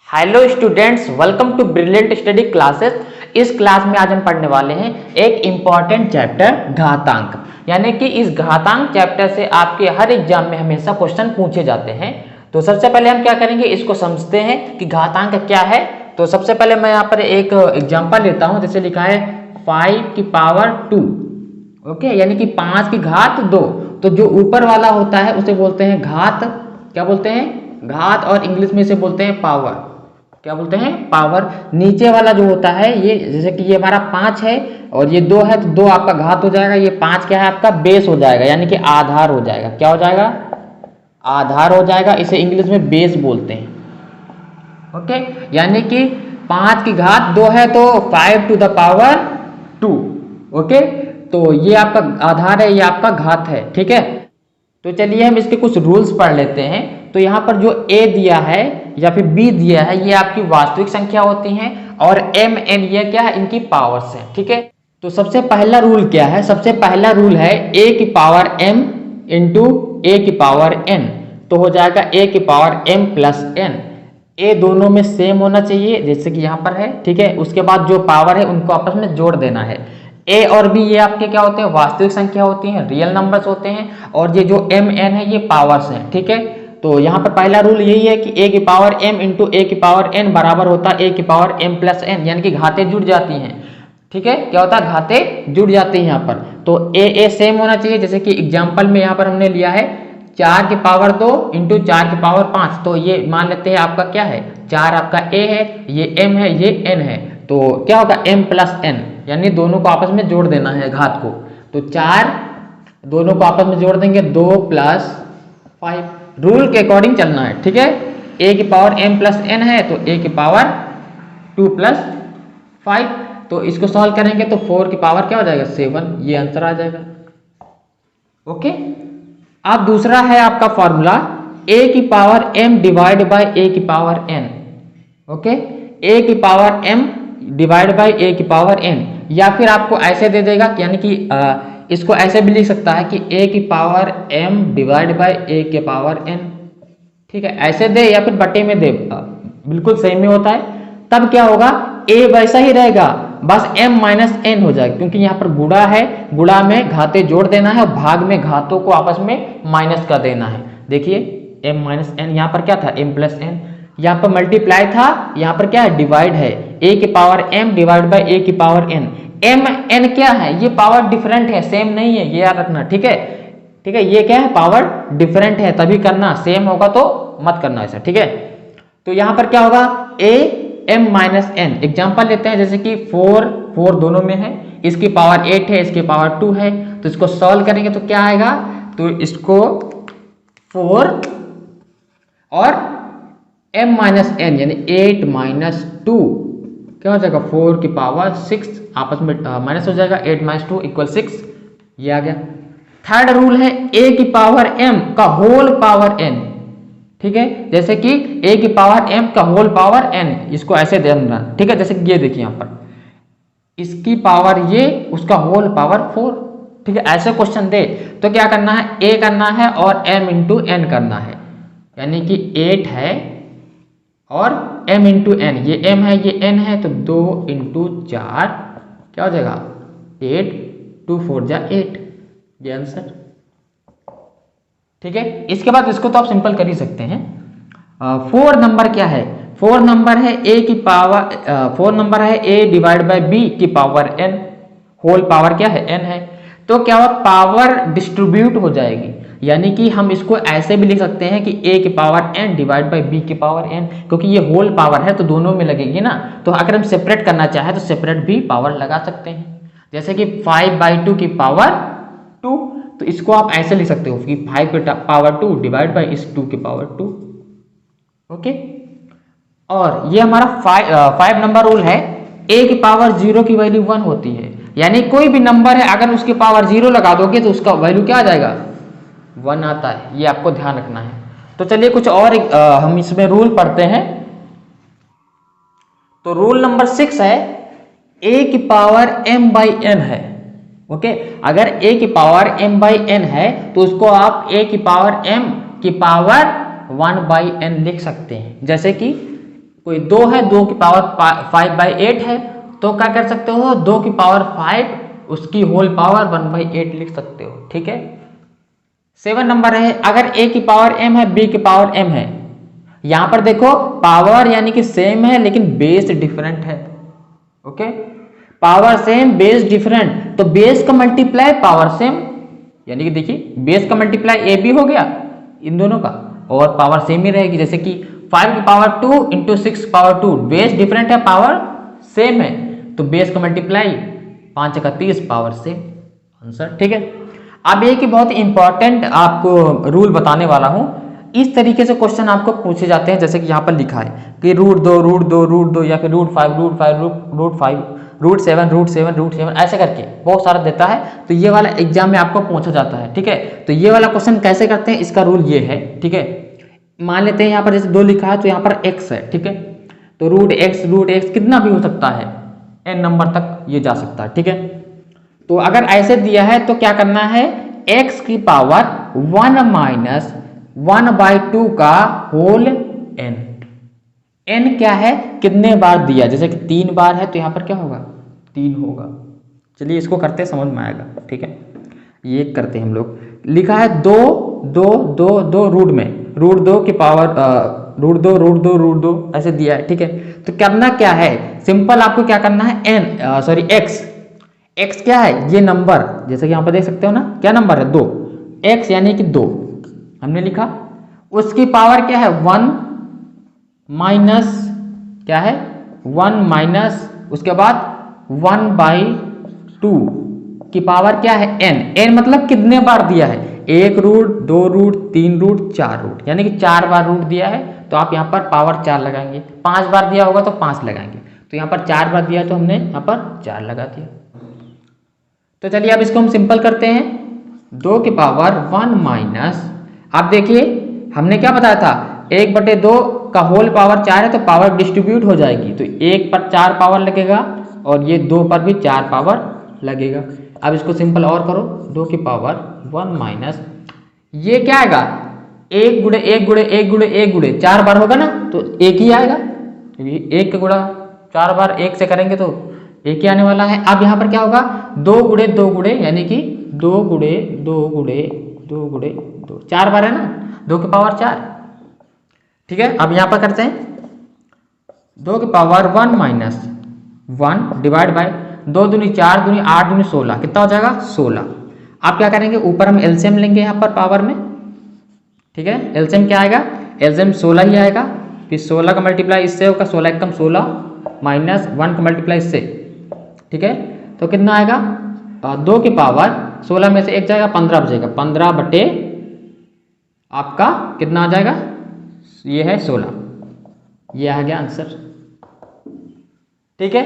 Hello students, welcome to brilliant study classes. इस class में आज हम पढ़ने वाले हैं एक इम्पॉर्टेंट चैप्टर घातांक। यानी कि इस घातांक चैप्टर से आपके हर एग्जाम में हमेशा क्वेश्चन पूछे जाते हैं। तो सबसे पहले हम क्या करेंगे, इसको समझते हैं कि घातांक क्या है। तो सबसे पहले मैं यहाँ पर एक एग्जाम्पल लेता हूँ, जैसे लिखा है 5 की पावर 2। ओके, यानी कि 5 की घात 2। तो जो ऊपर वाला होता है उसे बोलते हैं घात। क्या बोलते हैं? घात। और इंग्लिश में इसे बोलते हैं पावर। क्या बोलते हैं? पावर। नीचे वाला जो होता है, ये जैसे कि ये हमारा 5 है और ये 2 है, तो 2 आपका घात हो जाएगा। ये 5 क्या है? आपका बेस हो जाएगा, यानी कि आधार हो जाएगा। क्या हो जाएगा? आधार हो जाएगा। इसे इंग्लिश में बेस बोलते हैं। ओके, यानी कि 5 की घात 2 है तो 5 टू द पावर 2। ओके, तो ये आपका आधार है, ये आपका घात है। ठीक है, तो चलिए हम इसके कुछ रूल्स पढ़ लेते हैं। तो यहाँ पर जो a दिया है या फिर b दिया है, ये आपकी वास्तविक संख्या होती हैं और m n ये क्या है? इनकी पावर्स हैं। ठीक है, तो सबसे पहला रूल क्या है? सबसे पहला रूल है a की पावर m इंटू a की पावर n। तो हो जाएगा a की power m plus n। a दोनों में सेम होना चाहिए, जैसे कि यहाँ पर है। ठीक है, उसके बाद जो पावर है उनको आपस में जोड़ देना है। a और b ये आपके क्या होते हैं? वास्तविक संख्या होती हैं, रियल नंबर्स होते हैं। और ये जो m n है ये पावर्स हैं। ठीक है, तो यहाँ पर पहला रूल यही है कि a की पावर m इंटू a की पावर n बराबर होता है a की पावर m प्लस n, यानी कि घाते जुड़ जाती हैं। ठीक है, क्या होता है? घाते जुड़ जाती हैं यहाँ पर। तो a सेम होना चाहिए, जैसे कि एग्जाम्पल में यहाँ पर हमने लिया है 4 की पावर 2 इंटू 4 की पावर 5। तो ये मान लेते हैं आपका क्या है? 4 आपका a है, ये m है, ये n है। तो क्या होगा? m प्लस n, यानी दोनों को आपस में जोड़ देना है घात को। तो 4 दोनों को आपस में जोड़ देंगे, 2 प्लस 5। रूल के अकॉर्डिंग चलना है। ठीक है, a की पावर m प्लस n है तो a की पावर 2 प्लस 5। तो इसको सॉल्व करेंगे तो 4 की पावर क्या हो जाएगा? 7। ये आंसर आ जाएगा। ओके, अब दूसरा है आपका फॉर्मूला a की power m divide by a की पावर n। ओके, a की power m divide by a की पावर n, या फिर आपको ऐसे दे देगा, यानी कि इसको ऐसे भी लिख सकता है कि a की power m divide by a के पावर n। ठीक है, ऐसे दे या फिर बटे में दे, बिल्कुल सेम ही होता है। तब क्या होगा? a वैसा ही रहेगा, बस m माइनस n हो जाएगा, क्योंकि यहाँ पर गुणा है, गुणा में घाते जोड़ देना है और भाग में घातों को आपस में माइनस कर देना है। देखिए m माइनस n, यहाँ पर क्या था? m plus n। यहाँ पर मल्टीप्लाई था, यहाँ पर क्या है? डिवाइड है। a की power m divide by a की पावर n। m n क्या है? ये पावर डिफरेंट है, सेम नहीं है, ये याद रखना। ठीक है, ठीक है, ये क्या है? पावर डिफरेंट है, तभी करना। सेम होगा तो मत करना ऐसा। ठीक है, तो यहाँ पर क्या होगा? a m minus n। Example लेते हैं, जैसे कि 4 दोनों में है, इसकी पावर 8 है, इसकी पावर 2 है। तो इसको सॉल्व करेंगे तो क्या आएगा? तो इसको 4 और m माइनस n यानी 8 माइनस 2 क्या हो जाएगा? 4 की पावर 6, आपस में माइनस हो जाएगा। 8 माइनस 2 इक्वल 6, ये आ गया। थर्ड रूल है a की पावर m का होल पावर n। ठीक है, जैसे कि a की पावर m का होल पावर n, इसको ऐसे देना। ठीक है, जैसे कि ये देखिए यहाँ पर इसकी पावर ये, उसका होल पावर 4। ठीक है, ऐसे क्वेश्चन दे तो क्या करना है? a करना है और m इंटू n करना है, यानी कि 8 है और m इंटू n, ये m है, ये n है, तो 2 इंटू 4 क्या हो जाएगा? 8, 2 4 जा 8, ये आंसर। ठीक है, इसके बाद इसको तो आप सिंपल कर ही सकते हैं। 4 नंबर क्या है? 4 नंबर है a की पावर 4 नंबर है a डिवाइड बाय b की पावर n। होल पावर क्या है? n है। तो क्या हुआ? पावर डिस्ट्रीब्यूट हो जाएगी, यानी कि हम इसको ऐसे भी लिख सकते हैं कि a की power n divide by b की पावर n, क्योंकि ये होल पावर है तो दोनों में लगेगी ना। तो अगर हम सेपरेट करना चाहें तो सेपरेट भी पावर लगा सकते हैं, जैसे कि 5/2 की पावर 2। तो इसको आप ऐसे लिख सकते हो कि 5 की पावर 2 डिवाइड बाय इस 2 की पावर 2। ओके, और ये हमारा 5 नंबर रूल है। a की पावर 0 की वैल्यू 1 होती है, यानी कोई भी नंबर है अगर उसकी पावर 0 लगा दोगे तो उसका वैल्यू क्या आ जाएगा? 1 आता है। ये आपको ध्यान रखना है। तो चलिए कुछ और हम इसमें रूल पढ़ते हैं। तो रूल नंबर 6 है a की पावर m बाई n है। ओके, अगर a की पावर m बाई n है तो उसको आप a की पावर m की पावर 1 बाई n लिख सकते हैं। जैसे कि कोई 2 है, 2 की पावर 5/8 है, तो क्या कर सकते हो, 2 की पावर 5 उसकी होल पावर 1/8 लिख सकते हो। ठीक है। 7 नंबर है, अगर a की पावर m है, b की पावर m है, यहां पर देखो पावर यानी कि सेम है लेकिन बेस डिफरेंट है। Okay, power same base different, तो बेस का मल्टीप्लाई पावर सेम, यानी कि देखिए बेस का मल्टीप्लाई ए बी हो गया इन दोनों का, और पावर सेम ही रहेगी। जैसे कि 5 की power 2 into 6 power 2, base different है पावर सेम है, तो बेस का मल्टीप्लाई 5 का 30 पावर सेम, आंसर। ठीक है। अब एक ही बहुत इंपॉर्टेंट आपको रूल बताने वाला हूं। इस तरीके से क्वेश्चन आपको पूछे जाते हैं, जैसे कि यहाँ पर लिखा है कि √2 या फिर √5 √7 ऐसे करके बहुत सारा देता है, तो ये वाला एग्जाम में आपको पूछा जाता है। ठीक है। तो ये वाला क्वेश्चन कैसे करते हैं, इसका रूल ये है। ठीक है। मान लेते हैं यहाँ पर जैसे 2 लिखा है, तो यहाँ पर x है। ठीक है। तो √x कितना भी हो सकता है, n नंबर तक ये जा सकता है। ठीक है। तो अगर ऐसे दिया है तो क्या करना है, x की पावर 1 माइनस 1/2 का होल n। n क्या है, कितने बार दिया, जैसे कि 3 बार है तो यहाँ पर क्या होगा, 3 होगा। चलिए इसको करते समझ में आएगा। ठीक है। ये करते हैं हम लोग, लिखा है 2 रूट में √2 की पावर √2 ऐसे दिया है। ठीक है। तो करना क्या है, सिंपल आपको क्या करना है, x क्या है, ये नंबर, जैसे कि यहाँ पर देख सकते हो ना, क्या नंबर है, 2, x यानी कि 2 हमने लिखा, उसकी पावर क्या है 1 माइनस क्या है 1 माइनस उसके बाद 1/2 की पावर क्या है n मतलब कितने बार दिया है, 1 रूट 2 रूट 3 रूट 4 रूट, यानी कि 4 बार रूट दिया है, तो आप यहाँ पर पावर 4 लगाएंगे। 5 बार दिया होगा तो 5 लगाएंगे, तो यहाँ पर 4 बार दिया तो हमने यहाँ पर 4 लगा दिया। तो चलिए अब इसको हम सिंपल करते हैं, 2 की पावर 1 माइनस, आप देखिए हमने क्या बताया था, 1/2 का होल पावर 4 है तो पावर डिस्ट्रीब्यूट हो जाएगी, तो 1 पर 4 पावर लगेगा और ये 2 पर भी 4 पावर लगेगा। अब इसको सिंपल और करो, 2 की पावर 1 माइनस, ये क्या आएगा, 1 गुणे 1 गुणे 1 गुणे 1 गुणे 4 बार होगा ना, तो 1 ही आएगा, क्योंकि 1 का गुणा 4 बार 1 से करेंगे तो 1 ही आने वाला है। अब यहाँ पर क्या होगा, 2 गुणे 2 गुणे यानी कि 2 गुणे 2 गुणे 2 गुणे 2, 4 बार है ना, 2 की पावर 4। ठीक है। अब यहाँ पर करते हैं, 2 की पावर 1 माइनस 1 डिवाइड बाय 2 दूनी 4 दूनी 8 दूनी 16, कितना हो जाएगा 16। आप क्या करेंगे, ऊपर हम एलसीएम लेंगे यहाँ पर पावर में। ठीक है। एलसीएम क्या आएगा, एलसीएम 16 ही आएगा, फिर 16 का मल्टीप्लाई इससे होगा, 16 एकम 16 माइनस 1 का मल्टीप्लाई इससे। ठीक है। तो कितना आएगा, 2 की पावर 16 में से 1 जाएगा, 15 बचेगा, 15 बटे आपका कितना आ जाएगा, ये है 16, ये आ गया आंसर। ठीक है।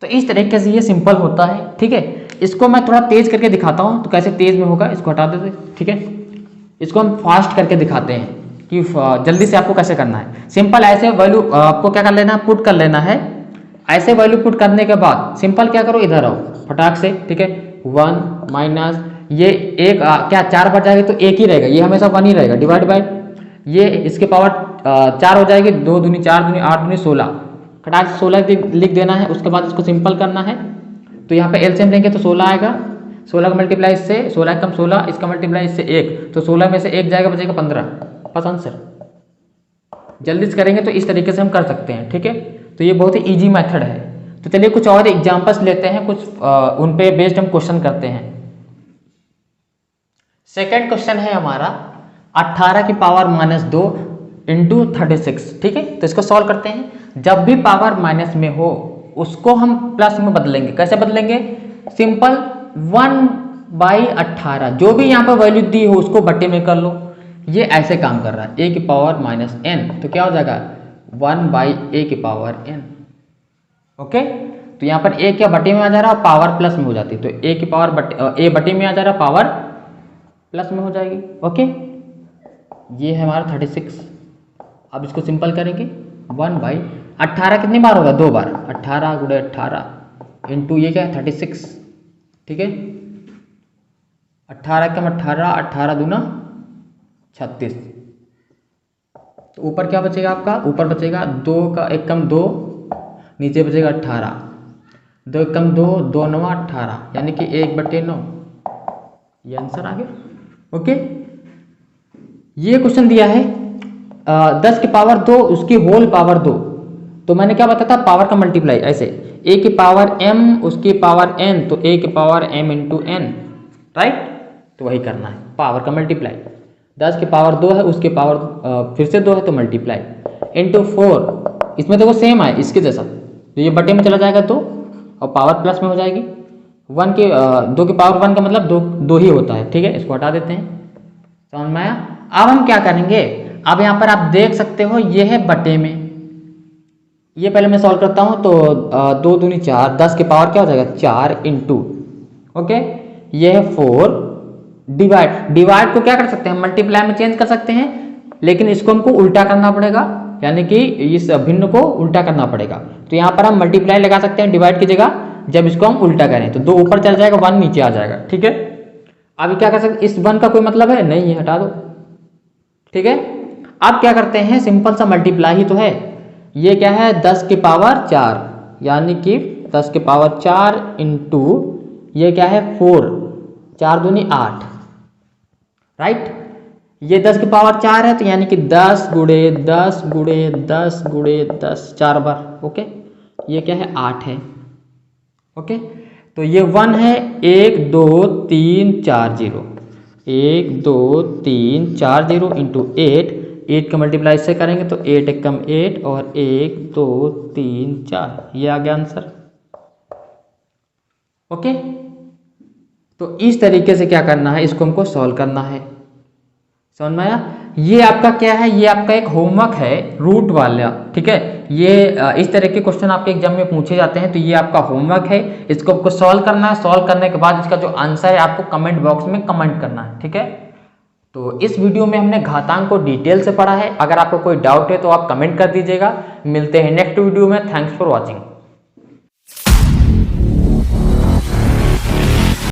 तो इस तरीके से ये सिंपल होता है। ठीक है। इसको मैं थोड़ा तेज करके दिखाता हूं, तो कैसे तेज में होगा, इसको हटा देते। ठीक है। इसको हम फास्ट करके दिखाते हैं कि जल्दी से आपको कैसे करना है। सिंपल ऐसे वैल्यू आपको क्या कर लेना है, पुट कर लेना है। ऐसे वैल्यू पुट करने के बाद सिंपल क्या करो, इधर आओ फटाक से। ठीक है। 1 माइनस ये एक क्या 4 बार जाएगा तो 1 ही रहेगा, ये हमेशा 1 ही रहेगा, डिवाइड बाय ये इसके पावर 4 हो जाएगी, 2 दूनी 4 दूनी 8 दूनी 16, फटाक से 16 लिख देना है। उसके बाद इसको सिंपल करना है, तो यहाँ पे एलसीएम लेंगे तो 16 आएगा, 16 का मल्टीप्लाई इससे, 16 कम 16, इसका मल्टीप्लाई इससे 1, तो 16 में से 1 जाएगा, बचेगा 15, बस आंसर। जल्दी से करेंगे तो इस तरीके से हम कर सकते हैं। ठीक है। तो ये बहुत ही इजी मेथड है। तो चलिए कुछ और एग्जांपल्स लेते हैं, कुछ उन पे बेस्ड हम क्वेश्चन करते हैं। सेकंड क्वेश्चन है हमारा 18 की पावर -2 इंटू 36। ठीक है। तो इसको सॉल्व करते हैं। जब भी पावर माइनस में हो उसको हम प्लस में बदलेंगे। कैसे बदलेंगे, सिंपल 1/18, जो भी यहाँ पर वैल्यू दी हो उसको बट्टे में कर लो। ये ऐसे काम कर रहा है, a की पावर -n, तो क्या हो जाएगा 1/a की पावर n। ओके। तो यहाँ पर a क्या बटे में आ जा रहा है, पावर प्लस में हो जाती है, तो a की पावर a बटे में आ जा रहा है, पावर प्लस में हो जाएगी। ओके। ये है हमारा 36। अब इसको सिंपल करेंगे, 1/18 कितनी बार होगा, 2 बार, 18 गुणे 18 इंटू ये क्या है 36। ठीक है। 18 कम 18, 18 दूना 36, तो ऊपर क्या बचेगा आपका, ऊपर बचेगा 2 का 1 कम 2, नीचे बचेगा 18, 2 1 कम 2, 2 9 18, यानी कि 1/9, ये आंसर आ गया। ओके, ये क्वेश्चन दिया है 10 की पावर 2 उसकी होल पावर 2, तो मैंने क्या बताया था, पावर का मल्टीप्लाई ऐसे, a की पावर m उसकी पावर n, तो a की power m into n, right, तो वही करना है, पावर का मल्टीप्लाई। 10 की पावर 2 है उसकी पावर फिर से 2 है तो मल्टीप्लाई इंटू 4, इसमें देखो सेम है इसके जैसा, तो ये बटे में चला जाएगा 2 और पावर प्लस में हो जाएगी। 2 की पावर 1 का मतलब 2 ही होता है, ठीक है, इसको हटा देते हैं, समझ में आया। अब हम क्या करेंगे, अब यहाँ पर आप देख सकते हो ये है बटे में, ये पहले मैं सॉल्व करता हूँ, तो 2 दूनी 4, 10 की पावर क्या हो जाएगा 4 इंटू, ओके, ये है 4, डिवाइड को क्या कर सकते हैं, मल्टीप्लाई में चेंज कर सकते हैं, लेकिन इसको हमको उल्टा करना पड़ेगा, यानी कि इस भिन्न को उल्टा करना पड़ेगा। तो यहाँ पर हम मल्टीप्लाई लगा सकते हैं डिवाइड की जगह, जब इसको हम उल्टा करें तो 2 ऊपर चल जाएगा, 1 नीचे आ जाएगा, ठीक है। अभी क्या कर सकते, इस 1 का कोई मतलब है नहीं है, हटा दो, ठीक है। अब क्या करते हैं, सिंपल सा मल्टीप्लाई ही तो है, ये क्या है 10 की पावर 4, यानी कि 10 की पावर 4 इंटू ये क्या है 4, 4 दूनी 8, राइट, ये 10 की पावर 4 है, तो यानी कि 10 गुणे 10 गुणे 10 गुणे 10 4 बार, ओके, ये क्या है 8 है, ओके, तो ये 1 है, 1 2 3 4 0, 1 2 3 4 0 इंटू 8 का मल्टीप्लाई से करेंगे तो 8 1 कम 8 और 1 2 3 4, ये आ गया आंसर, ओके। तो इस तरीके से क्या करना है, इसको हमको सॉल्व करना है, समझ में आया। ये आपका क्या है, ये आपका एक होमवर्क है रूट वाला, ठीक है, ये इस तरह के क्वेश्चन आपके एग्जाम में पूछे जाते हैं, तो ये आपका होमवर्क है, इसको आपको सॉल्व करना है, सॉल्व करने के बाद इसका जो आंसर है आपको कमेंट बॉक्स में कमेंट करना है, ठीक है। तो इस वीडियो में हमने घातांक को डिटेल से पढ़ा है, अगर आपको कोई डाउट है तो आप कमेंट कर दीजिएगा। मिलते हैं नेक्स्ट वीडियो में, थैंक्स फॉर वॉचिंग।